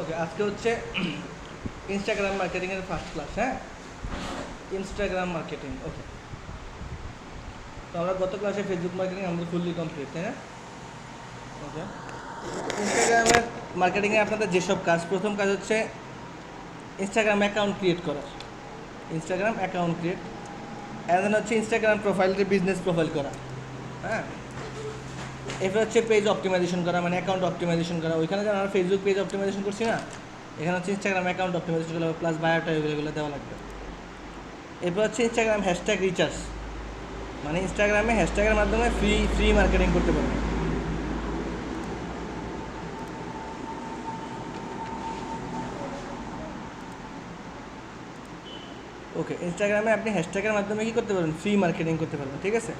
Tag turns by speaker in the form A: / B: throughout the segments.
A: ওকে, আজকে হচ্ছে ইনস্টাগ্রাম মার্কেটিংয়ের ফার্স্ট ক্লাস। হ্যাঁ, ইনস্টাগ্রাম মার্কেটিং। ওকে, তো আমরা গত ক্লাসে ফেসবুক মার্কেটিং আমাদের ফুললি কমপ্লিট, তাই না? ওকে, ইনস্টাগ্রামের মার্কেটিংয়ে আপনাদের যেসব কাজ, প্রথম কাজ হচ্ছে ইনস্টাগ্রাম অ্যাকাউন্ট ক্রিয়েট করা। Instagram account create, and then হচ্ছে ইনস্টাগ্রাম প্রোফাইলটি বিজনেস প্রোফাইল করা। হ্যাঁ, এরপর হচ্ছে পেজ অপটিমাইজেশন করা, মানে অ্যাকাউন্ট অপটিমাইজেশন করা। ওইখানে যেন আমরা ফেসবুক পেজ অপটিমাইজেশন করছি না, এখানে হচ্ছে ইনস্টাগ্রাম অ্যাকাউন্ট অপটিমাইজেশন করা প্লাস বায়োটা এগুলো দেওয়া লাগবে। এরপর হচ্ছে ইনস্টাগ্রাম হ্যাশট্যাগ রিচার্জ, মানে ইনস্টাগ্রামে হ্যাশট্যাগের মাধ্যমে ফ্রি মার্কেটিং করতে পারবেন। ওকে, ইনস্টাগ্রামে আপনি হ্যাশট্যাগের মাধ্যমে কী করতে পারবেন? ফ্রি মার্কেটিং করতে পারবেন, ঠিক আছে?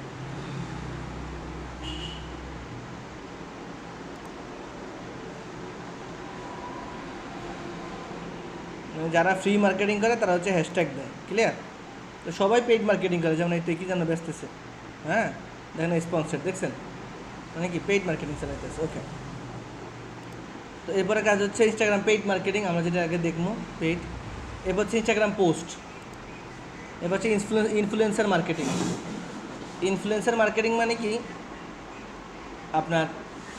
A: মানে যারা ফ্রি মার্কেটিং করে তারা হচ্ছে হ্যাশট্যাগ দেয়, ক্লিয়ার? তো সবাই পেইড মার্কেটিং করে, যেমন এই তো কি যেন ব্যস্তেছে। হ্যাঁ, দেখেন স্পন্সর, দেখছেন? মানে কি পেইড মার্কেটিং চালাইতেছে। ওকে, তো এরপরে কাজ হচ্ছে ইনস্টাগ্রাম পেইড মার্কেটিং, আমরা যেটা আগে দেখবো পেইড। এরপর হচ্ছে ইনস্টাগ্রাম পোস্ট। এবার হচ্ছে ইনফ্লুয়েন্সার মার্কেটিং। ইনফ্লুয়েন্সার মার্কেটিং মানে কি, আপনার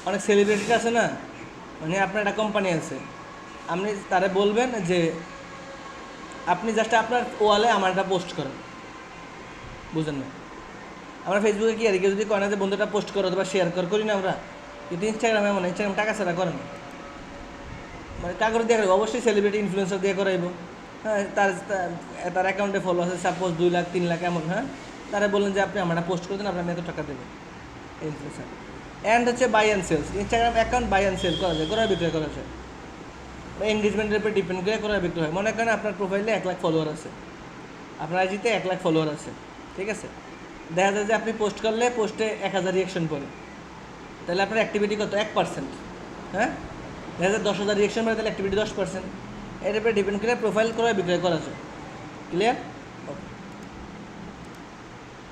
A: অনেক সেলিব্রিটি আছে না, মানে আপনার একটা কোম্পানি আছে, আপনি তারা বলবেন যে আপনি জাস্ট আপনার ওয়ালে আমার একটা পোস্ট করেন, বুঝেন না? আমরা ফেসবুকে কি আর কেউ যদি করে না যে বন্ধুটা পোস্ট করো অথবা শেয়ার করি না আমরা, কিন্তু ইনস্টাগ্রামে এমন, ইনস্টাগ্রাম টাকা ছাড়া করেন, মানে কাগজ দিয়ে করাইব, অবশ্যই সেলিব্রিটি ইনফ্লুয়েন্সার দিয়ে করাইব। হ্যাঁ, তার অ্যাকাউন্টে ফলো আছে সাপোজ 2 লাখ 3 লাখ এমন। হ্যাঁ, তারা বললেন যে আপনি আমার পোস্ট করে দেন, আপনার এত টাকা দেবেন, ইনফ্লুয়েন্সার। অ্যান্ড হচ্ছে buy and sales, Instagram account buy and sell করা যায়, ক্রয় বিক্রয় করা যায়, বা এঙ্গেজমেন্টের উপর ডিপেন্ড করে ক্রয় বিক্রয় হয়। মনে করেন আপনার প্রোফাইলে 1 লাখ ফলোয়ার আছে, আপনার আইজিতে 1 লাখ ফলোয়ার আছে, ঠিক আছে? দেখা যায় যে আপনি পোস্ট করলে পোস্টে 1000 রিয়েকশন পড়ে, তাহলে আপনার অ্যাক্টিভিটি কত? 1%। হ্যাঁ, দেখা যায় 10,000 রিয়েকশন পড়ে, তাহলে অ্যাক্টিভিটি 10%। এর উপরে ডিপেন্ড করে প্রোফাইল ক্রয় বিক্রয় করা যায়, ক্লিয়ার?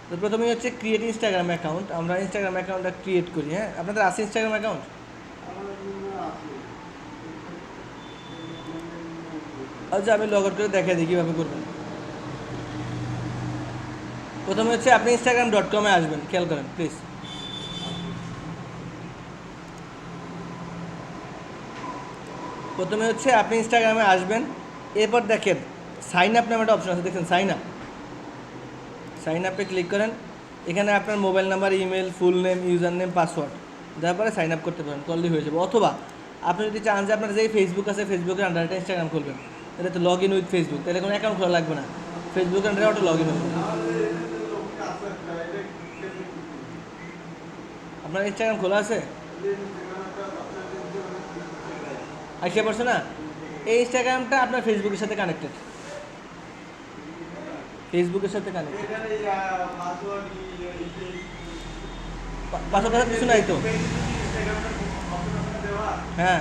A: তো প্রথমেই হচ্ছে ক্রিয়েট ইনস্টাগ্রাম অ্যাকাউন্ট। আমরা ইনস্টাগ্রাম অ্যাকাউন্টটা ক্রিয়েট করি। হ্যাঁ, আপনাদের আছে ইনস্টাগ্রাম অ্যাকাউন্ট? আচ্ছা, আমি লগ আউট করে দেখাই দিই কীভাবে করবেন। প্রথমে হচ্ছে আপনি instagram.com-এ আসবেন, খেয়াল করেন প্লিজ। প্রথমে হচ্ছে আপনি ইনস্টাগ্রামে আসবেন, এরপর দেখেন সাইন আপ নামে একটা অপশন আছে, দেখছেন? সাইন আপে ক্লিক করেন। এখানে আপনার mobile number, email, full name, user name, password দেওয়ার পরে সাইন আপ করতে পারেন, করলেই হয়ে যাবে। অথবা আপনি যদি চান যে আপনার যেই ফেসবুক আছে ফেসবুকের আন্ডারে ইনস্টাগ্রাম খুলবেন, তাহলে তো লগ ইন উইথ ফেসবুক, তাহলে কোনো অ্যাকাউন্ট খোলা লাগবে না, ফেসবুকের আন্ডারে ওটা লগ ইন হবে। আপনার ইনস্টাগ্রাম খোলা আছে? আইসা পড়ছে না? এই ইনস্টাগ্রামটা আপনার ফেসবুকের সাথে কানেক্টেড, ফেসবুকের সাথে কানেক্টেড। পাশাপাশি কিছু নাই তো? হ্যাঁ,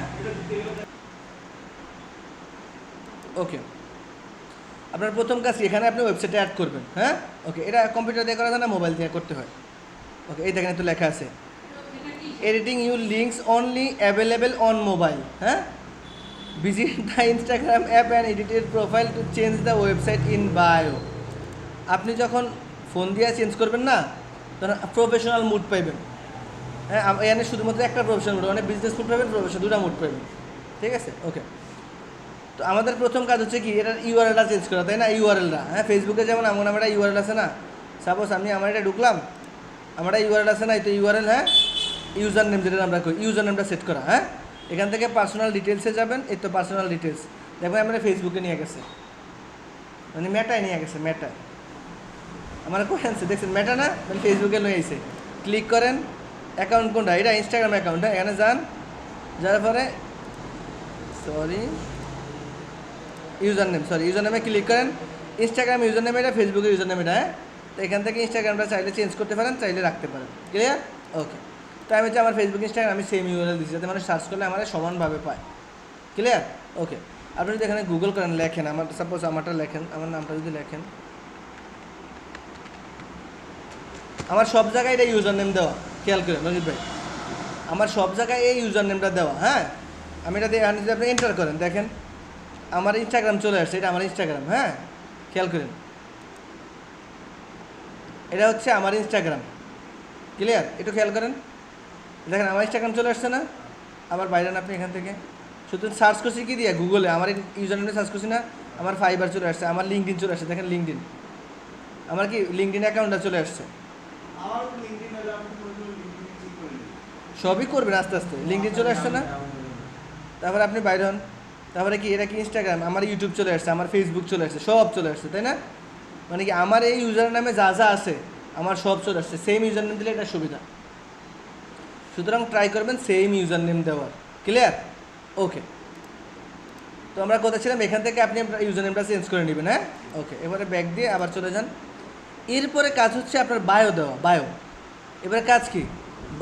A: ওকে। আপনার প্রথম কাজ এখানে আপনি ওয়েবসাইটে অ্যাড করবেন। হ্যাঁ, ওকে, এটা কম্পিউটার দিয়ে করা যায় না, মোবাইল দিয়ে করতে হয়। ওকে, এই দেখেন তো লেখা আছে editing your links only available on mobile. হ্যাঁ, visit the Instagram app and edited profile to change the website in bio. আপনি যখন ফোন দিয়ে চেঞ্জ করবেন না, তখন প্রফেশনাল মুড পাইবেন। হ্যাঁ, এখানে শুধুমাত্র একটা প্রফেশনাল মুড, মানে বিজনেস মুড পাবেন, প্রফেশনাল, দুটা মুড পাবেন, ঠিক আছে? ওকে, তো আমাদের প্রথম কাজ হচ্ছে কি, এটার ইউআরএলটা চেঞ্জ করা, তাই না? ইউআরএলটা, হ্যাঁ, ফেসবুকে যেমন আমার একটা ইউআরএল আছে না, সাপোজ আমি আমার এটা ঢুকলাম, আমার একটা ইউআরএল আছে না, এই তো ইউআরএল। হ্যাঁ, ইউজার নেম যেটা আমরা করি, ইউজার নেমটা সেট করা। হ্যাঁ, এখান থেকে পার্সোনাল ডিটেলসে যাবেন, এই তো পার্সোনাল ডিটেলস, দেখবেন আমরা ফেসবুকে নিয়ে গেছে, মানে মেটায় নিয়ে গেছে, মেটায় আমার কই আনছে, দেখছেন? মেটা না, মানে ফেসবুকে নিয়ে এসে ক্লিক করেন। অ্যাকাউন্ট কোনটা? এটা ইনস্টাগ্রাম অ্যাকাউন্ট। হ্যাঁ, এখানে যান, যাওয়ার পরে ইউজার নেমে ক্লিক করেন। ইনস্টাগ্রাম ইউজার নেম এটা, ফেসবুকের ইউজার নেম এটা। হ্যাঁ, তো এখান থেকে ইনস্টাগ্রামটা চাইলে চেঞ্জ করতে পারেন, চাইলে রাখতে পারেন, ক্লিয়ার? ওকে, তো আমি হচ্ছে আমার ফেসবুক ইনস্টাগ্রাম আমি সেম ইউআরএল দিচ্ছি, যাতে মানে সার্চ করলে আমার সমানভাবে পায়, ক্লিয়ার? ওকে, আপনি যদি এখানে গুগল করেন, লেখেন আমার, সাপোজ আমারটা লেখেন, আমার নামটা যদি লেখেন, আমার সব জায়গায় এটা ইউজার নেম দেওয়া, খেয়াল করেন রঞ্জিত ভাই, আমার সব জায়গায় এই ইউজার নেমটা দেওয়া। হ্যাঁ, আমি এটা দিয়ে যদি আপনি এন্টার করেন, দেখেন আমার ইনস্টাগ্রাম চলে আসছে, এটা আমার ইনস্টাগ্রাম। হ্যাঁ, খেয়াল করেন, এটা হচ্ছে আমার ইনস্টাগ্রাম। ক্লিয়ার? একটু খেয়াল করেন, দেখেন আমার ইনস্টাগ্রাম চলে আসছে না? আবার বাইরে না আপনি এখান থেকে শুধু সার্চ করছি কি দিয়ে, গুগলে আমার ইউজার নেমে সার্চ করছি না, আমার ফাইবার চলে আসছে, আমার লিঙ্কডিন চলে আসছে। দেখেন লিঙ্কডিন, আমার কি লিঙ্কডিন অ্যাকাউন্টটা চলে আসছে। সবই করবেন আস্তে আস্তে, লিঙ্কডিন চলে আসছে না? তারপরে আপনি বাইরে হন, তারপরে কি এটা কি ইনস্টাগ্রাম, আমার ইউটিউব চলে আসছে, আমার ফেসবুক চলে আসছে, সব চলে আসছে, তাই না? মানে কি আমার এই ইউজার নামে যা যা আছে আমার সব চলে আসছে। সেম ইউজার নেম দিলে এটা সুবিধা। সুতরাং ট্রাই করবেন সেম ইউজার নেম দেওয়ার। ক্লিয়ার? ওকে, তো আমরা কোথায় ছিলাম? এখান থেকে আপনি আপনার ইউজার নেমটা চেঞ্জ করে নেবেন। হ্যাঁ, ওকে, এবারে ব্যাক দিয়ে আবার চলে যান। এরপরে কাজ হচ্ছে আপনার বায়ো দেওয়া। বায়ো, এবারে কাজ কি?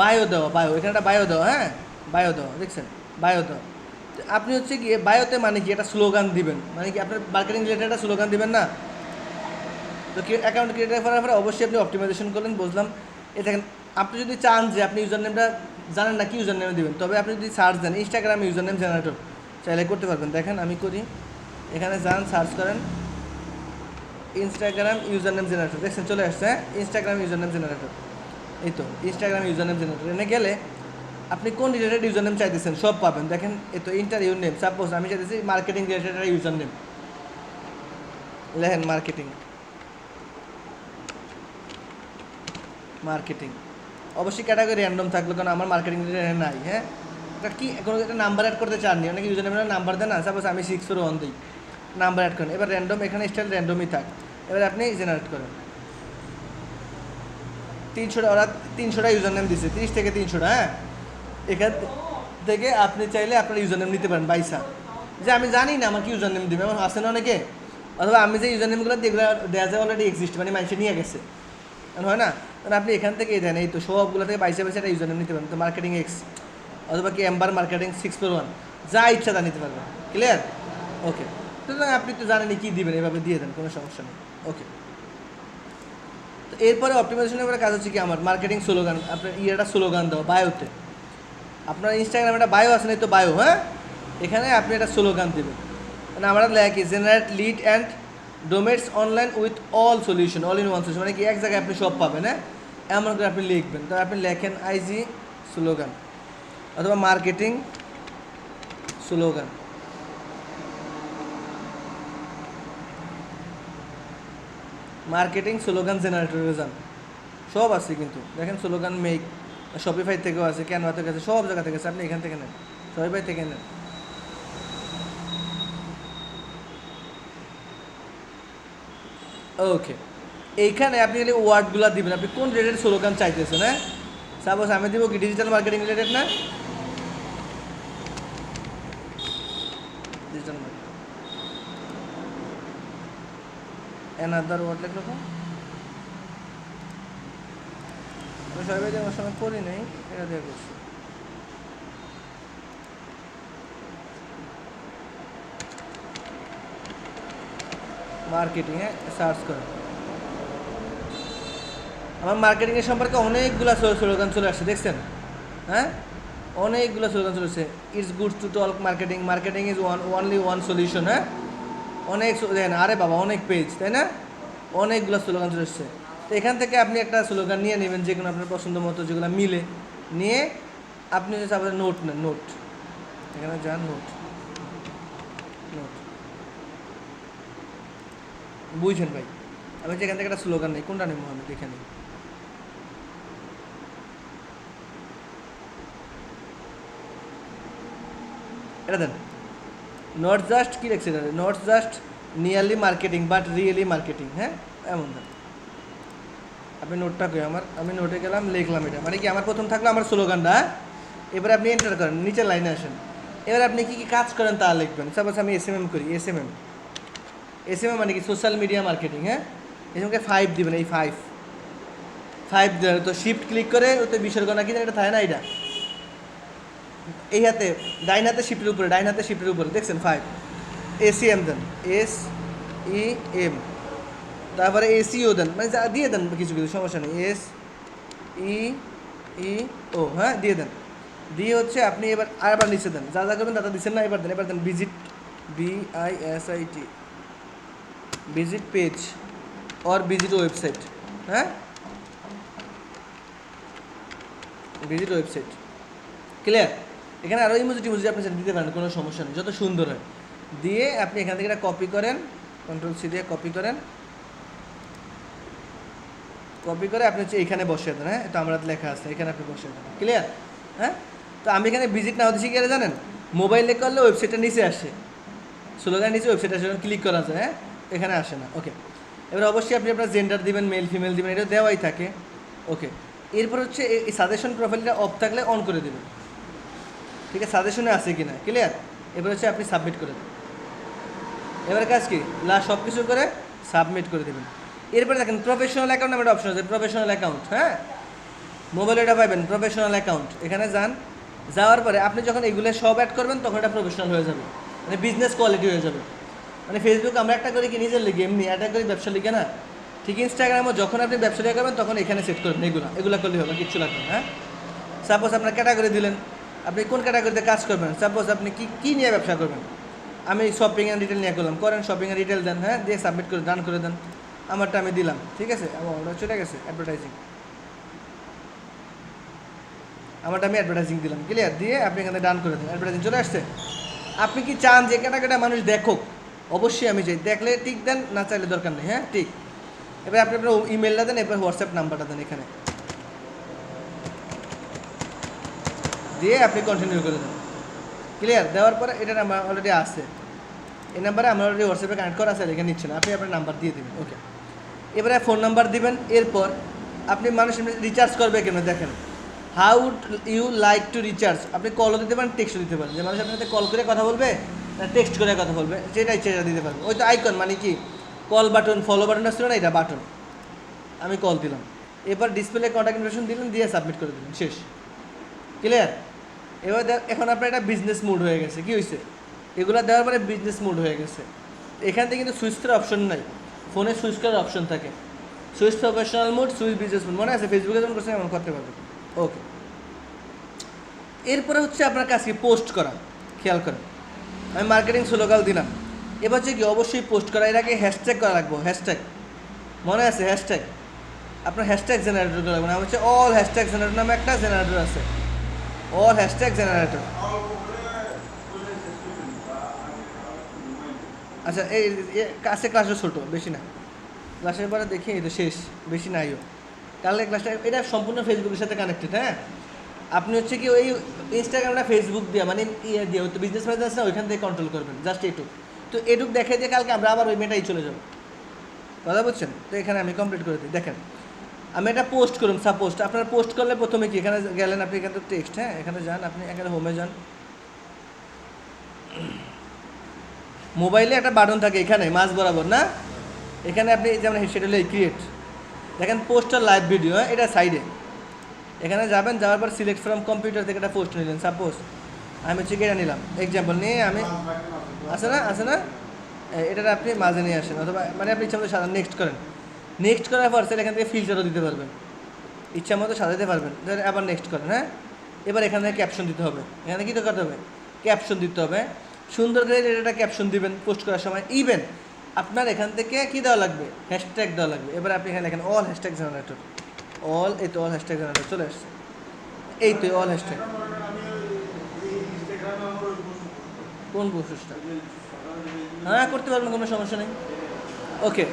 A: বায়ো দেওয়া। বায়ো, এখানে একটা বায়ো দেওয়া। হ্যাঁ, বায়ো দেওয়া, দেখছেন? বায়ো দেওয়া। আপনি হচ্ছে গিয়ে বায়োতে মানে কি একটা স্লোগান দিবেন, মানে কি আপনার মার্কেটিং রিলেটেড একটা স্লোগান দিবেন না? তো অ্যাকাউন্ট ক্রিয়েট করার পরে অবশ্যই আপনি অপটিমাইজেশন করলেন, বুঝলাম। এ দেখেন, আপনি যদি চান যে আপনি ইউজার নেমটা জানেন না কি ইউজার নেমে দেবেন, তবে আপনি যদি সার্চ দেন ইনস্টাগ্রাম ইউজার নেম জেনারেটর, চাইলে করতে পারবেন। দেখেন আমি করি, এখানে যান, সার্চ করেন ইনস্টাগ্রাম ইউজার নেম জেনারেটর, দেখছেন চলে আসছে। হ্যাঁ, ইনস্টাগ্রাম ইউজার নেম জেনারেটর, এই তো ইনস্টাগ্রাম ইউজার নেম জেনারেটর। এনে গেলে আপনি কোন রিলেটেড ইউজার নেম চাইতেছেন সব পাবেন। দেখেন এই তো ইন্টার ইউর নেম, সাপোজ আমি চাইতেছি মার্কেটিং রিলেটেড ইউজার নেম, লেখেন মার্কেটিং। মার্কেটিং অবশ্যই ক্যাটাগরি র্যান্ডম থাকলো, কারণ আমার মার্কেটিং রিলেটেড নাই। হ্যাঁ, এটা কি কোনো একটা নাম্বার অ্যাড করতে চাননি, অনেকে ইউজার নেমের নাম্বার দেন না, সাপোজ আমি 641 দিই, নাম্বার অ্যাড করেন। এবার র্যান্ডম, এখানে স্টাইল র্যান্ডমই থাক। এবার আপনি জেনারেট করেন 300টা, ওরা 300টা ইউজার নেম দিচ্ছে, 30 থেকে 300টা। হ্যাঁ, এখান থেকে আপনি চাইলে আপনার ইউজার নেম নিতে পারেন বাইসা, যে আমি জানি না আমার কি ইউজার নেম দেবে, আমার আছে না অনেকে, অথবা আমি যে ইউজার নেমগুলো যেগুলো দেওয়া যায় অলরেডি এক্সিস্ট, মানে মানুষে নিয়ে গেছে, হয় না? কারণ আপনি এখান থেকেই দেন, এই তো সবগুলো থেকে বাইসে বাইসে একটা ইউজার নেম নিতে পারেন। তো মার্কেটিং এক্স অথবা কি এম্বার মার্কেটিং 641, যা ইচ্ছা তা নিতে পারবেন। ক্লিয়ার? ওকে, সুতরাং আপনি তো জানেনই কী দিবেন, এভাবে দিয়ে দেন, কোনো সমস্যা নেই। ওকে, তো এরপরে অপটিমাইজেশনের পরে কাজ হচ্ছে কি আমার মার্কেটিং স্লোগান, আপনার ইয়েটা স্লোগান দেওয়া বায়োতে। আপনার ইনস্টাগ্রামে একটা বায়ো আছে না, তো বায়ো, হ্যাঁ, এখানে আপনি একটা স্লোগান দেবেন। মানে আমরা লেখি generate lead and dominates online with all solution, all in one solution, মানে কি এক জায়গায় আপনি সব পাবেন। হ্যাঁ, এমন করে আপনি লিখবেন। তো আপনি লেখেন আইজি স্লোগান অথবা মার্কেটিং স্লোগান। মার্কেটিং স্লোগান জেনারেটরে যান, সব আছে কিন্তু। দেখেন স্লোগান মেক, শপিফাই থেকেও আছে, ক্যানভা থেকে আছে, সব জায়গা থেকে আছে, আপনি এখান থেকে নেন, শপিফাই থেকে নেন। ওকে, এইখানে আপনি খালি ওয়ার্ডগুলো দিবেন, আপনি কোন রিলেটেড স্লোগান চাইতেছেন। হ্যাঁ, সাপোজ আমি দিব কি ডিজিটাল মার্কেটিং রিলেটেড, না ডিজিটাল মার্কেটিং, অ্যানাদার ওয়ার্ড লিখলো তো আমি সবাই দিয়ে আমার সময় করি নাই, এটা দিয়ে করছি। মার্কেটিং, হ্যাঁ, সার্চ করেন। আমার মার্কেটিংয়ের সম্পর্কে অনেকগুলো স্লোগান চলে আসছে, দেখছেন? হ্যাঁ, অনেকগুলো স্লোগান চলে আসছে। It's good to talk marketing, marketing is only one solution. হ্যাঁ, অনেক দেখেন, আরে বাবা অনেক পেজ, তাই না? অনেকগুলো স্লোগান চলে আসছে। তো এখান থেকে আপনি একটা স্লোগান নিয়ে নেবেন, যে কোনো আপনার পছন্দ মতো যেগুলো মিলে, নিয়ে আপনি হচ্ছে আপনার নোট নেন, নোট, এখানে যান, নোট, নোট, বুঝছেন ভাই? আমি যে এখান থেকে একটা স্লোগান নেই, কোনটা নেব আমি দেখে নিই। এটা দেন, নট জাস্ট কী লিখছে, not just nearly marketing but really marketing. হ্যাঁ, এমন দেন। আপনি নোটটা কই আমার, আমি নোটে গেলাম, লিখলাম এটা, মানে কি আমার প্রথম থাকলো আমার স্লোগানটা। এবারে আপনি এন্টার করেন, নিচের লাইনে আসেন। এবার আপনি কী কী কাজ করেন তা লিখবেন। সাপোজ আমি SMM করি, SMM, SMM মানে কি সোশ্যাল মিডিয়া মার্কেটিং। হ্যাঁ, এসএমকে 5 দিবেন, এই 5 দেবেন। তো শিফট ক্লিক করে ওতে বিসর্গ নাকি এটা থাকে না, এটা এই হাতে ডাইন হাতে শিফটের উপরে, ডাইন হাতে শিফটের উপরে দেখছেন 5। SEM দেন, SEM, তারপরে SEO দেন, মানে যা দিয়ে দেন কিছু কিছু, সমস্যা নেই, SEO, হ্যাঁ দিয়ে দেন। দিয়ে হচ্ছে আপনি এবার আরেকবার নিচে দেন, যা যা করবেন দাদা দিচ্ছেন না, এবার then visit, BISIT, visit page or visit website. হ্যাঁ, ভিজিট ওয়েবসাইট, ক্লিয়ার। এখানে আরও ইমোজি টিমোজি আপনি দিতে পারেন, কোনো সমস্যা নেই, যত সুন্দর হয়। দিয়ে আপনি এখান থেকে এটা কপি করেন, Ctrl+C দিয়ে কপি করেন, কপি করে আপনি হচ্ছে এইখানে বসিয়ে দেন। হ্যাঁ, এটা আমরা লেখা আছে, এখানে আপনি বসিয়ে দেন, ক্লিয়ার। হ্যাঁ, তো আমি এখানে ভিজিট না হতে শিখে জানেন, মোবাইলে করলে ওয়েবসাইটটা নিচে আসে, স্লোগান নিচে ওয়েবসাইট আসে, ক্লিক করা যায়। হ্যাঁ, এখানে আসে না। ওকে, এবার অবশ্যই আপনি আপনার জেন্ডার দিবেন, মেল ফিমেল দিবেন, এটা দেওয়াই থাকে। ওকে, এরপর হচ্ছে এই সাজেশন প্রোফাইলটা অফ থাকলে অন করে দেবেন, ঠিক আছে, সাজেশনে আছে কি না, ক্লিয়ার। এবার হচ্ছে আপনি সাবমিট করে দেবেন। এবার কাজ কি, লাস্ট সব কিছু করে সাবমিট করে দেবেন। এরপরে দেখেন প্রফেশনাল অ্যাকাউন্ট নামে একটা অপশন আছে, প্রফেশনাল অ্যাকাউন্ট। হ্যাঁ, মোবাইলে এটা পাবেন প্রফেশনাল অ্যাকাউন্ট, এখানে যান, যাওয়ার পরে আপনি যখন এগুলো সব অ্যাড করবেন তখন এটা প্রফেশনাল হয়ে যাবে, মানে বিজনেস কোয়ালিটি হয়ে যাবে। মানে ফেসবুক আমরা একটা করি কি নিজের লিগে, এমনি একটা করি ব্যবসা লিগে না, ঠিক ইনস্টাগ্রামও যখন আপনি ব্যবসা লিগে করবেন তখন এখানে সেট করবেন, এগুলো করলেই হবে, কিচ্ছু লাগবে না। হ্যাঁ, সাপোজ আপনার ক্যাটাগরি দিলেন, আপনি কোন ক্যাটাগরিতে কাজ করবেন, সাপোজ আপনি কী নিয়ে ব্যবসা করবেন, আমি শপিং অ্যান্ড রিটেল নিয়ে করলাম, করেন শপিং অ্যান্ড রিটেল দেন। হ্যাঁ, দিয়ে সাবমিট করে ডান করে দেন, আমারটা আমি দিলাম, ঠিক আছে, আমার অর্ডার চলে গেছে, অ্যাডভার্টাইজিং, আমারটা আমি অ্যাডভার্টাইজিং দিলাম, ক্লিয়ার। দিয়ে আপনি এখানে ডান করে দেন, অ্যাডভার্টাইজিং চলে আসছে। আপনি কি চান যে কেটা মানুষ দেখুক, অবশ্যই আমি চাই, দেখলে টিক দেন, না চাইলে দরকার নেই। হ্যাঁ, ঠিক। এবার আপনি আপনার ইমেলটা দেন, এবার হোয়াটসঅ্যাপ নাম্বারটা দেন এখানে, দিয়ে আপনি কন্টিনিউ করে দেন, ক্লিয়ার। দেওয়ার পরে এটা নাম্বার অলরেডি আছে, এই নাম্বারে আমরা অলরেডি হোয়াটসঅ্যাপে কানেক্ট করা আছে, রেখে নিচ্ছে না, আপনি আপনার নাম্বার দিয়ে দেবেন। ওকে, এবারে ফোন নাম্বার দিবেন। এরপর আপনি মানুষ রিচার্জ করবে কেন দেখেন, how you like to recharge, আপনি কলও দিতে পারেন, টেক্সটও দিতে পারেন, যে মানুষ আপনার সাথে কল করে কথা বলবে না টেক্সট করে কথা বলবে, সেটাই সেটা দিতে পারবেন। ওই তো আইকন মানে কি, কল বাটন, ফলো বাটন আসছিল না, এটা বাটন, আমি কল দিলাম, এবার ডিসপ্লে কন্ট্যাক্ট ইনফরমেশন দিলেন, দিয়ে সাবমিট করে দিলেন, শেষ, ক্লিয়ার। এবার এখন আপনার এটা বিজনেস মুড হয়ে গেছে, কি হয়েছে, এগুলো দেওয়ার পরে বিজনেস মুড হয়ে গেছে। এখান থেকে কিন্তু সুইচ করার অপশন নাই, ফোনে সুইচ করার অপশন থাকে, switch professional mood, switch business mood, মনে আছে ফেসবুকে যেমন করছেন এমন করতে পারবেন। ওকে, এরপরে হচ্ছে আপনার কাছে পোস্ট করা, খেয়াল করেন, আমি মার্কেটিং স্লোগান দিলাম, এবার হচ্ছে কি অবশ্যই পোস্ট করা, এর আগে হ্যাশট্যাগ করা রাখবো, হ্যাশট্যাগ, মনে আছে হ্যাশট্যাগ, আপনার হ্যাশট্যাগ জেনারেটর করা লাগবে না, হচ্ছে অল হ্যাশট্যাগ জেনারেটর নামে একটা জেনারেটর আছে, অল হ্যাশট্যাগ জেনারেটর। আচ্ছা, এই কাছে ক্লাসটা ছোটো, বেশি না, ক্লাসের পরে দেখি এই তো শেষ, বেশি নাইও, কালকে ক্লাসটা এটা সম্পূর্ণ ফেসবুকের সাথে কানেক্টেড। হ্যাঁ, আপনি হচ্ছে কি ওই ইনস্টাগ্রামটা ফেসবুক দিয়ে মানে ইয়ে দিয়ে তো বিজনেস ম্যানেজার আছে না, ওইখান থেকে কন্ট্রোল করবেন, জাস্ট এইটুক। তো এটুক দেখে দিয়ে কালকে আমরা আবার ওই মেয়েটাই চলে যাবো, কথা বুঝছেন। তো এখানে আমি কমপ্লিট করে দিই, দেখেন আমি এটা পোস্ট করুন, সাপোজ আপনারা পোস্ট করলে প্রথমে কি এখানে গেলেন, আপনি এখানে তো টেক্সট, হ্যাঁ এখানে যান, আপনি এখানে হোমে যান, মোবাইলে একটা বাটন থাকে এখানে মাঝ বরাবর না, এখানে আপনি যেমন সেটা হলো ক্রিয়েট, দেখেন পোস্টার লাইভ ভিডিও, এটা সাইডে, এখানে যাবেন, যাওয়ার পর সিলেক্ট ফ্রম কম্পিউটার থেকে একটা পোস্ট নিলেন, সাপোজ আমি হচ্ছে এটা নিলাম, এক্সাম্পল নিয়ে আমি, আছে না এটা আপনি মাঝে নিয়ে আসেন, অথবা মানে আপনি ইচ্ছা মতো সাজান, নেক্সট করেন, নেক্সট করার পর সেটা এখান থেকে ফিল্টারও দিতে পারবেন, ইচ্ছা মতো সাজাতে পারবেন, আবার নেক্সট করেন। হ্যাঁ, এবার এখানে ক্যাপশন দিতে হবে, এখানে কী করতে হবে, ক্যাপশন দিতে হবে, সুন্দর করে এটা ক্যাপশন দিবেন পোস্ট করার সময়। ইভেন আপনার এখান থেকে কী দেওয়া লাগবে, হ্যাশট্যাগ দেওয়া লাগবে। এবার আপনি এখানে লেখেন অল হ্যাশট্যাগ জেনারেটর, অল, এই তো অল হ্যাশট্যাগ জেনারেটর চলে আসছে, এই তো অল হ্যাশট্যাগ, কোন প্রসেসটা, হ্যাঁ করতে পারবেন, কোনো সমস্যা নেই। ওকে,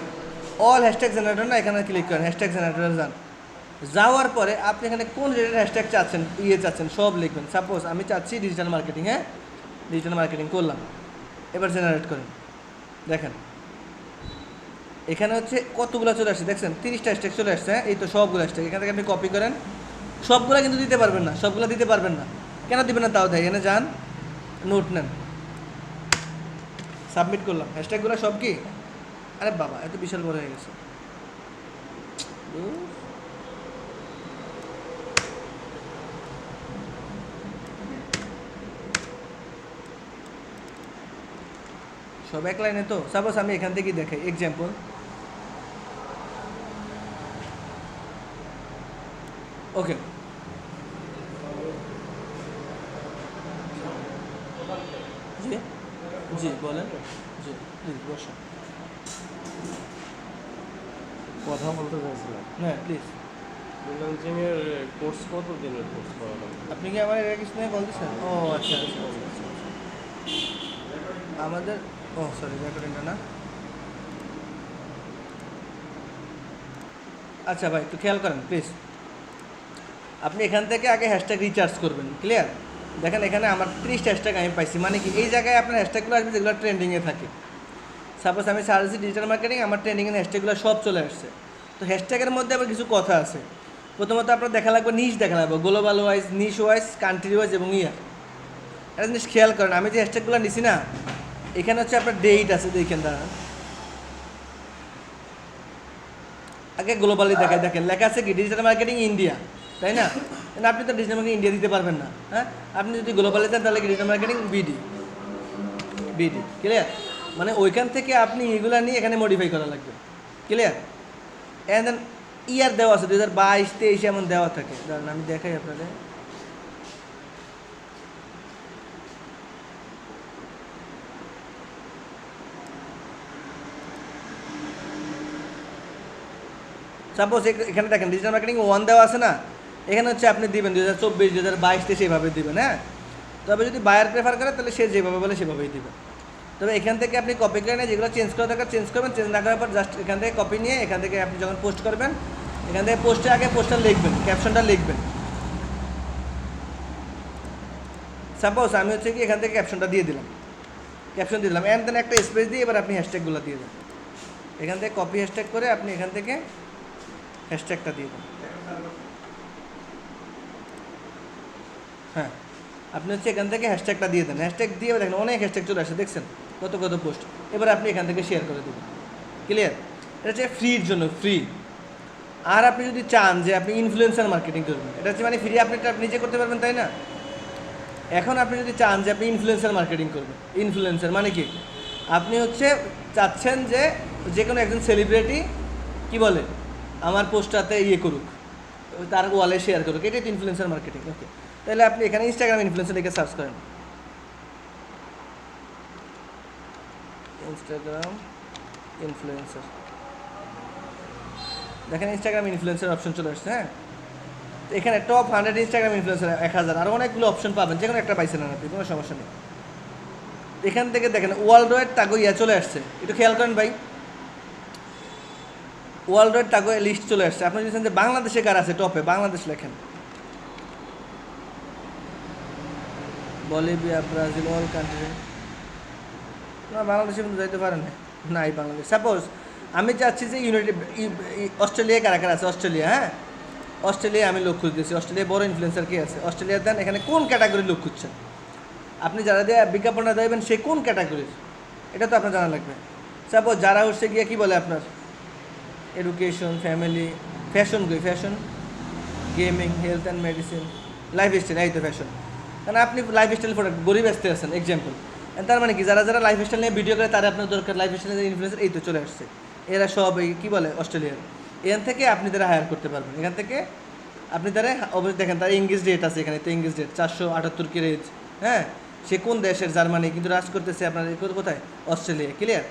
A: অল হ্যাশট্যাগ জেনারেটর না, এখানে ক্লিক করেন, হ্যাশট্যাগ জেনারেটরে যান, যাওয়ার পরে আপনি এখানে কোন রিলেটেড হ্যাশট্যাগ চাচ্ছেন সব লিখবেন। সাপোজ আমি চাচ্ছি ডিজিটাল মার্কেটিং, হ্যাঁ ডিজিটাল মার্কেটিং করলাম, এবার জেনারেট করেন, দেখেন এখানে হচ্ছে কতগুলো চলে আসছে, দেখছেন 30টা হ্যাশট্যাগ চলে আসছে। হ্যাঁ, এই তো সবগুলো হ্যাশট্যাগ, এখান থেকে আপনি কপি করেন, সবগুলো কিন্তু দিতে পারবেন না, সবগুলো দিতে পারবেন না, কেন দিবেন না তাও দেয়, এখানে যান নোট নেন, সাবমিট করলাম, হ্যাশট্যাগুলো সব কি, আরে বাবা এত বিশাল বড় হয়ে গেছে, সব এক লাইনে। তো সাপোজ আমি এখান থেকে দেখাই এক্সাম্পল, ওকে জি জি বলেন, জি প্লিজ বসুন।
B: কথা বলতে চাইছিলাম।
A: হ্যাঁ প্লিজ।
B: ফ্রিল্যান্সিং এর কোর্স কত দিনের কোর্স করা লাগবে?
A: আপনি কি আমার এর কিছু নিয়ে কল দিচ্ছেন? ও আচ্ছা আচ্ছা
B: কল
A: আচ্ছা
B: দিছি।
A: আচ্ছা আচ্ছা। আমাদের, ও সরি রেকর্ডিংটা না। আচ্ছা ভাই একটু খেয়াল করেন প্লিজ। আপনি এখান থেকে আগে হ্যাশট্যাগ রিচার্জ করবেন, ক্লিয়ার? দেখেন এখানে আমার 30 হ্যাশট্যাগ আমি পাইছি, মানে কি এই জায়গায় আপনার হ্যাশট্যাগুলো আসবে যেগুলো ট্রেন্ডিংয়ে থাকে। সাপোজ আমি সার্চ ডিজিটাল মার্কেটিং, আমার ট্রেন্ডিংয়ের হ্যাশট্যাগুলো সব চলে আসছে। তো হ্যাশট্যাগের মধ্যে আবার কিছু কথা আছে। প্রথমত আপনার দেখা লাগবে নিশ, দেখা লাগবে গ্লোবাল ওয়াইজ, নিশ ওয়াইজ, কান্ট্রি ওয়াইজ এবং ইয়ার। একটা জিনিস খেয়াল করেন, আমি যে হ্যাশট্যাগুলো নিছি না, এখানে হচ্ছে আপনার ডেট আছে, দেখেন দাঁড়ান। আগে গ্লোবালি দেখায়, দেখেন লেখা আছে কি ডিজিটাল মার্কেটিং ইন্ডিয়া, তাই না? কিন্তু আপনি তো ডিজিটাল মার্কেটিং ইন্ডিয়া দিতে পারবেন না, হ্যাঁ? আপনি যদি গ্লোবালি দেন তাহলে digital marketing BD, BD, clear? মানে ওইখান থেকে আপনি এগুলো নিয়ে এখানে মডিফাই করা লাগবে, ক্লিয়ার? অ্যান্ড দেন ইয়ার দেওয়া আছে 2022-23 এমন দেওয়া থাকে। ধরেন আমি দেখাই আপনাদের। সাপোজ এখানে দেখেন ডিজিটাল মার্কেটিং 1 দেওয়া আছে না, এখানে হচ্ছে আপনি দিবেন 2024, 2022-23 এইভাবে দিবেন, হ্যাঁ? তবে যদি বায়ার প্রেফার করে তাহলে সে যেভাবে বলে সেভাবেই দিবেন। তবে এখান থেকে আপনি কপি করে নিয়ে যেগুলো চেঞ্জ করা দরকার চেঞ্জ করবেন, চেঞ্জ না করার পর জাস্ট এখান থেকে কপি নিয়ে এখান থেকে আপনি যখন পোস্ট করবেন, এখান থেকে পোস্টের আগে পোস্টটা লিখবেন, ক্যাপশনটা লিখবেন। সাপোজ আমি হচ্ছে কি এখান থেকে ক্যাপশনটা দিয়ে দিলাম, ক্যাপশন দিয়ে দিলাম, অ্যান্ড দেন একটা স্পেস দিয়ে এবার আপনি হ্যাশট্যাগুলো দিয়ে দেন। এখান থেকে কপি হ্যাশট্যাগ করে আপনি এখান থেকে হ্যাশট্যাগটা দিয়ে দেন। হ্যাঁ, আপনি হচ্ছে এখান থেকে হ্যাশট্যাগটা দিয়ে দেন, হ্যাশট্যাগ দিয়ে দেখেন অনেক হ্যাশট্যাগ চলে আসে, দেখছেন কত কত পোস্ট। এবার আপনি এখান থেকে শেয়ার করে দেবেন, ক্লিয়ার? এটা হচ্ছে ফ্রির জন্য, ফ্রি। আর আপনি যদি চান যে আপনি ইনফ্লুয়েন্সার মার্কেটিং করবেন, এটা হচ্ছে মানে ফ্রি, আপনি এটা নিজে করতে পারবেন, তাই না? এখন আপনি যদি চান যে আপনি ইনফ্লুয়েন্সার মার্কেটিং করবেন, ইনফ্লুয়েন্সার মানে কি, আপনি হচ্ছে চাচ্ছেন যে যে কোনো একজন সেলিব্রিটি কি বলে আমার পোস্টটাতে ইয়ে করুক, তার ওয়ালে শেয়ার করুক, এটাই তো ইনফ্লুয়েন্সার মার্কেটিং। ওকে, তাহলে আপনি এখানে ইনস্টাগ্রাম ইনফ্লুয়েন্সার লিখে সার্চ করেন, ইনস্টাগ্রাম ইনফ্লুয়েন্সার, দেখেন ইনস্টাগ্রাম ইনফ্লুয়েন্সার অপশন চলে আসছে, হ্যাঁ? এখানে টপ 100 ইনস্টাগ্রাম ইনফ্লুয়েন্সার 1000, আরও অনেকগুলো অপশন পাবেন, যে কোনো একটা পাইছেন না আপনি, কোনো সমস্যা নেই। এখান থেকে দেখেন ওয়ার্ল্ড ওয়াইড তাগো ইয়া চলে আসছে, একটু খেয়াল করেন ভাই, ওয়ার্ল্ড ওয়াইড তাগো লিস্ট চলে আসছে। আপনি যদি যে বাংলাদেশে কার আছে টপে, বাংলাদেশ লেখেন, বলিভিয়া, ব্রাজিল, অল কান্ট্রি, না বাংলাদেশে কিন্তু যাইতে পারেন না, নাই বাংলাদেশ। সাপোজ আমি চাচ্ছি যে অস্ট্রেলিয়া কারা কারা আছে, অস্ট্রেলিয়া, হ্যাঁ? অস্ট্রেলিয়া আমি লোক খুঁজতেছি, অস্ট্রেলিয়া বড় ইনফ্লুয়েন্সার কে আছে, অস্ট্রেলিয়া দেন, এখানে কোন ক্যাটাগরির লোক খুঁজছেন, আপনি যারা দিয়ে বিজ্ঞাপনটা দেবেন সে কোন ক্যাটাগরির, এটা তো আপনার জানা লাগবে। সাপোজ যারা হচ্ছে গিয়ে কী বলে আপনার education, family, fashion, fashion, gaming, health and medicine, lifestyle, এই তো ফ্যাশন। কারণ আপনি লাইফস্টাইল প্রোডাক্ট গরিব আসতে আছেন এক্সাম্পল, তার মানে কি যারা যারা লাইফস্টাইল নিয়ে ভিডিও করে তারা আপনার দরকার, লাইফস্টাইলের ইনফ্লুয়েন্সার এই তো চলে আসছে, এরা সব এই কী বলে অস্ট্রেলিয়ার। এখান থেকে আপনি তারা হায়ার করতে পারবেন, এখান থেকে আপনি তারা অবশ্যই দেখেন তার ইংলিশ ডেট আছে, এখানে তো ইংলিশ ডেট 478 কি রেজ, হ্যাঁ? সে কোন দেশের, জার্মানি, কিন্তু রাজ করতেছে আপনার কোথায়, অস্ট্রেলিয়া, ক্লিয়ার?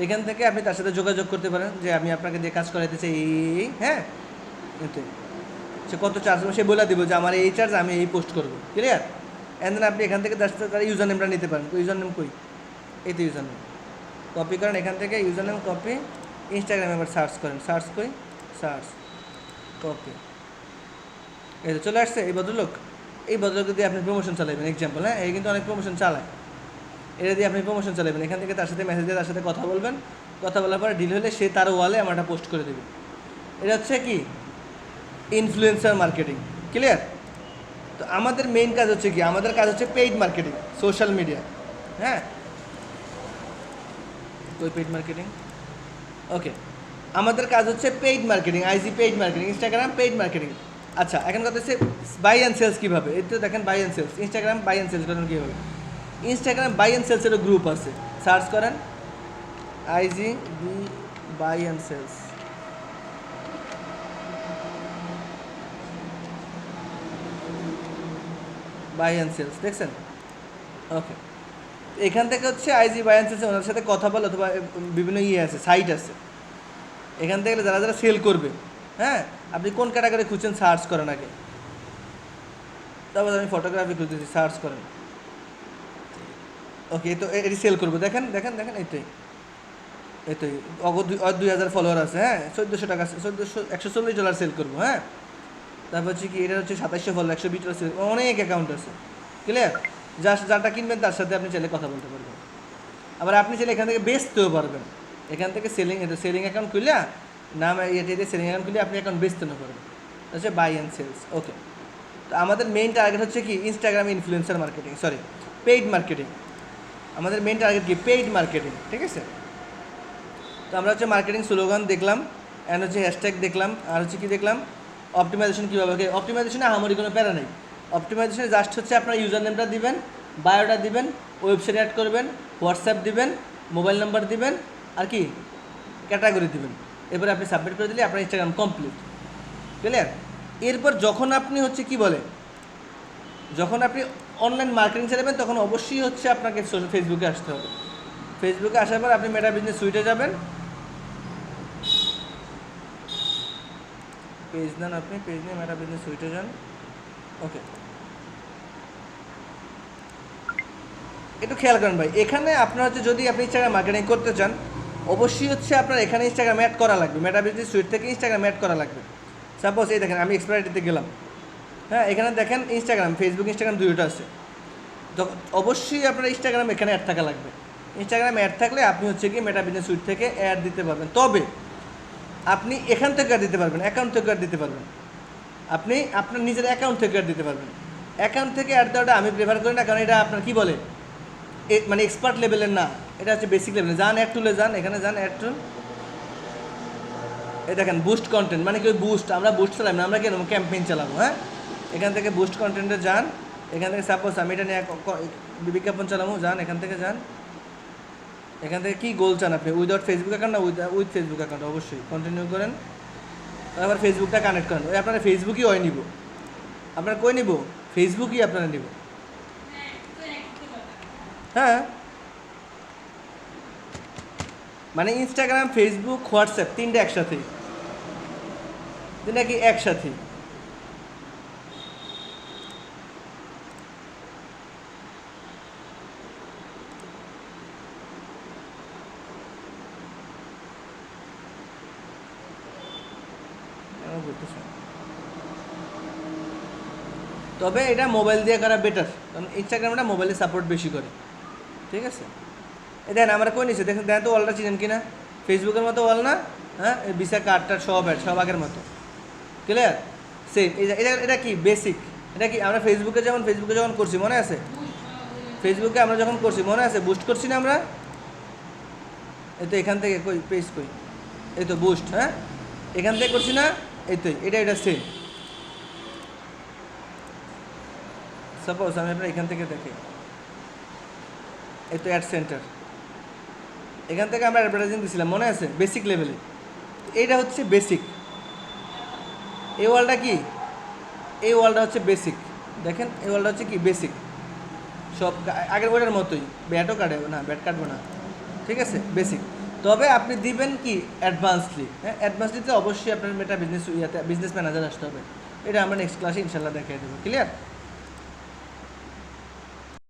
A: এখান থেকে আপনি তার সাথে যোগাযোগ করতে পারেন যে আমি আপনাকে দিয়ে কাজ করাইতে চাই এই, হ্যাঁ? কিন্তু সে কত চার্জ সে বলে দিব যে আমার এই চার্জ, আমি এই পোস্ট করবো, ক্লিয়ার? অ্যান্ড দেন আপনি এখান থেকে তার সাথে তার ইউজার নেমটা নিতে পারেন, ইউজার নেম কই, এই তো ইউজার নেম কপি করেন, এখান থেকে ইউজার নেম কপি, ইনস্টাগ্রামে এবার সার্চ করেন, সার্চ কই, সার্চ কপি, এই তো চলে আসছে। এই ভদ্রলোক, এই ভদ্রলোক দিয়ে আপনি প্রমোশন চালাবেন এক্সাম্পল, হ্যাঁ? এই কিন্তু অনেক প্রমোশন চালায়, এটা দিয়ে আপনি প্রমোশন চালাবেন। এখান থেকে তার সাথে মেসেজ দিয়ে তার সাথে কথা বলবেন, কথা বলার পরে ডিল হলে সে তার ওয়ালে আমার একটা পোস্ট করে দেবে। এটা হচ্ছে কি ইনফ্লুয়েন্সার মার্কেটিং, ক্লিয়ার? তো আমাদের মেইন কাজ হচ্ছে কি, আমাদের কাজ হচ্ছে পেইড মার্কেটিং, সোশ্যাল মিডিয়া, হ্যাঁ? ওই পেইড মার্কেটিং, ওকে, আমাদের কাজ হচ্ছে paid marketing, IG paid marketing, Instagram paid marketing. আচ্ছা, এখন কথা হচ্ছে বাই অ্যান্ড সেলস কীভাবে, এই তো দেখেন buy and sales, Instagram buy and sales করেন কীভাবে, ইনস্টাগ্রাম বাই অ্যান্ড সেলসেরও গ্রুপ আছে, সার্চ করেন IG B buy and sales, buy and sales, দেখছেন? ওকে, এখান থেকে হচ্ছে আইজি বায়ান্স আছে, ওনার সাথে কথা বলে অথবা বিভিন্ন আছে, সাইট আছে, এখান থেকে যারা যারা সেল করবে, হ্যাঁ, আপনি কোন ক্যাটাগরি খুঁজছেন সার্চ করেন আগে। তারপর আমি ফটোগ্রাফি খুঁজতেছি, সার্চ করেন। ওকে, তো এটি সেল করবো, দেখেন দেখেন দেখেন, এইটাই এইটাই অগর 2000 ফলোয়ার আছে, হ্যাঁ, 1400 টাকা, 140 ডলার সেল করবো, হ্যাঁ। তারপর হচ্ছে কি, এটা হচ্ছে 2700 ফলোয়ার, 120 ডলার সেল, অনেক অ্যাকাউন্ট আছে, ক্লিয়ার। যারটা কিনবেন তার সাথে আপনি চাইলে কথা বলতে পারবেন। আবার আপনি চাইলে এখান থেকে বেচতেও পারবেন, এখান থেকে সেলিং অ্যাকাউন্ট খুলে নাম দিয়ে সেলিং অ্যাকাউন্ট খুলে আপনি অ্যাকাউন্ট বেচতেও পারবেন, হচ্ছে বাই অ্যান্ড সেলস। ওকে, তো আমাদের মেইন টার্গেট হচ্ছে কি, Instagram influencer marketing, sorry paid marketing. আমাদের মেইন টার্গেট কি, পেইড মার্কেটিং, ঠিক আছে। তো আমরা হচ্ছে মার্কেটিং স্লোগান দেখলাম, অ্যান্ড হচ্ছে হ্যাশট্যাগ দেখলাম, আর হচ্ছে কি দেখলাম, অপটিমাইজেশন কীভাবে, অপটিমাইজেশনে আমারই কোনো প্যারা নেই। অপটিমাইজেশনে জাস্ট হচ্ছে আপনার ইউজার নেমটা দিবেন, বায়োটা দিবেন, ওয়েবসাইট অ্যাড করবেন, হোয়াটসঅ্যাপ দিবেন, মোবাইল নাম্বার দিবেন, আর কি ক্যাটাগরি দিবেন। এরপরে আপনি সাবমিট করে দিলে আপনার ইনস্টাগ্রাম কমপ্লিট, ক্লিয়ার। এরপর যখন আপনি হচ্ছে কি বলে, যখন আপনি অনলাইন মার্কেটিং চালাবেন তখন অবশ্যই হচ্ছে আপনাকে ফেসবুকে আসতে হবে। ফেসবুকে আসার পর আপনি মেটা বিজনেস সুইটে যাবেন, পেজ নেন, আপনি পেজ নিয়ে মেটা বিজনেস সুইটে যান। ওকে, একটু খেয়াল করেন ভাই, এখানে আপনার হচ্ছে যদি আপনি ইনস্টাগ্রাম মার্কেটিং করতে চান অবশ্যই হচ্ছে আপনার এখানে ইনস্টাগ্রাম অ্যাড করা লাগবে, মেটা বিজনেস সুইট থেকে ইনস্টাগ্রাম অ্যাড করা লাগবে। সাপোজ এই দেখেন আমি এক্সপায়ারিটিতে গেলাম, হ্যাঁ, এখানে দেখেন ইনস্টাগ্রাম, ফেসবুক ইনস্টাগ্রাম দুইটা আছে, তো অবশ্যই আপনার ইনস্টাগ্রাম এখানে অ্যাড থাকা লাগবে। ইনস্টাগ্রামে অ্যাড থাকলে আপনি হচ্ছে কি মেটা বিজনেস সুইট থেকে অ্যাড দিতে পারবেন। তবে আপনি এখান থেকে আর দিতে পারবেন, অ্যাকাউন্ট থেকে আর দিতে পারবেন, আপনি আপনার নিজের অ্যাকাউন্ট থেকে আর দিতে পারবেন। অ্যাকাউন্ট থেকে অ্যাড দেওয়াটা আমি প্রেফার করি না, কারণ এটা আপনার কী বলে, মানে এক্সপার্ট লেভেলের না, এটা হচ্ছে বেসিক লেভেলের। যান অ্যাড টুলে যান, এখানে যান অ্যাড টুল, এই দেখেন বুস্ট কন্টেন্ট, মানে কি ওই বুস্ট, আমরা বুস্ট চালাম না, আমরা কেন ক্যাম্পেইন চালাবো, হ্যাঁ। এখান থেকে বুস্ট কন্টেন্টে যান, এখান থেকে সাপোজ আমি এটা নিয়ে বিজ্ঞাপন চালাবো, যান এখান থেকে যান, এখান থেকে কী গোল চান আপনি, উইদাউট ফেসবুক অ্যাকাউন্ট না উইথ ফেসবুক অ্যাকাউন্ট, অবশ্যই কন্টিনিউ করেন। তারপর ফেসবুকটা কানেক্ট করেন, ওই আপনারা ফেসবুকই হয় নিব, আপনারা কই নিব, ফেসবুকই আপনারা নিব, হ্যাঁ। মানে ইনস্টাগ্রাম, ফেসবুক, হোয়াটসঅ্যাপ তিনটা একসাথেই, তিনটা কি একসাথেই। তবে এটা মোবাইল দিয়ে করা বেটার, কারণ ইনস্টাগ্রামটা মোবাইলে সাপোর্ট বেশি করে, ঠিক আছে। এই দেখেন আমরা কই নিছি, দেখেন দেখেন তো ওয়ালটা চিনেন কি না, ফেসবুকের মতো ওয়াল না, হ্যাঁ, ভিসা কার্ডটার সব অ্যাড সব আগের মতো, ক্লিয়ার। সেম এটা এটা কি বেসিক, এটা কি আমরা ফেসবুকে যখন করছি মনে আছে, ফেসবুকে আমরা যখন করছি মনে আছে, বুস্ট করছি না আমরা, এই তো এখান থেকে কই পেজ কই, এই তো বুস্ট, হ্যাঁ, এখান থেকে করছি না, এই তো এটা সেম। সাপোজ আমি আপনার এখান থেকে দেখি, এই তো অ্যাড সেন্টার, এখান থেকে আমরা অ্যাডভার্টাইজিং দিছিলাম মনে আছে, বেসিক লেভেলে। এইটা হচ্ছে বেসিক, এই ওয়ালটা কি, এই ওয়ালটা হচ্ছে বেসিক, দেখেন এই ওয়ালটা হচ্ছে কি বেসিক, সব আগের ওয়ালের মতোই, ব্যাটও কাটে না, ব্যাট কাটবো না, ঠিক আছে, বেসিক। তবে আপনি দিবেন কি অ্যাডভান্সলি, হ্যাঁ, অ্যাডভান্সলিতে অবশ্যই আপনার মেটা বিজনেস ম্যানেজার আসতে হবে, এটা আমরা নেক্সট ক্লাসে ইনশাল্লাহ দেখিয়ে দেবো, ক্লিয়ার।